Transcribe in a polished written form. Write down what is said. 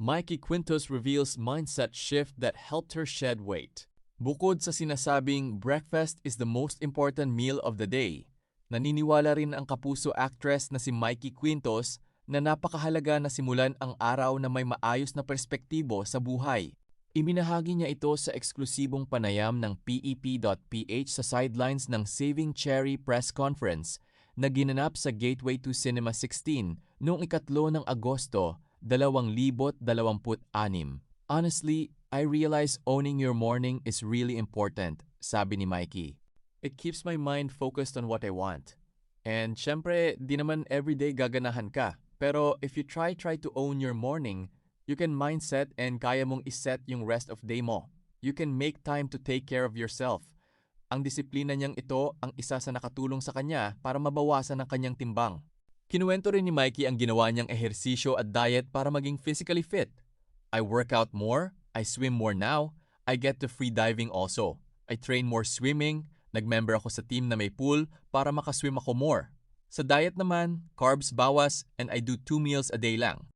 Mikey Quintos reveals mindset shift that helped her shed weight. Bukod sa sinasabing breakfast is the most important meal of the day, naniniwala rin ang kapuso actress na si Mikey Quintos na napakahalaga na simulan ang araw na may maayos na perspektibo sa buhay. Iminahagi niya ito sa eksklusibong panayam ng PEP.ph sa sidelines ng Saving Cherry press conference na ginanap sa Gateway to Cinema 16 noong 3 ng Agosto, 2026. Honestly, I realize owning your morning is really important, sabi ni Mikey. It keeps my mind focused on what I want. And syempre, di naman everyday gaganahan ka. Pero if you try to own your morning, you can mindset and kaya mong iset yung rest of day mo. You can make time to take care of yourself. Ang disiplina niyang ito ang isa sa nakatulong sa kanya para mabawasan ang kanyang timbang. Kinuwento rin ni Mikey ang ginawa niyang ehersisyo at diet para maging physically fit. I work out more, I swim more now, I get to free diving also. I train more swimming, nag-member ako sa team na may pool para makaswim ako more. Sa diet naman, carbs bawas and I do 2 meals a day lang.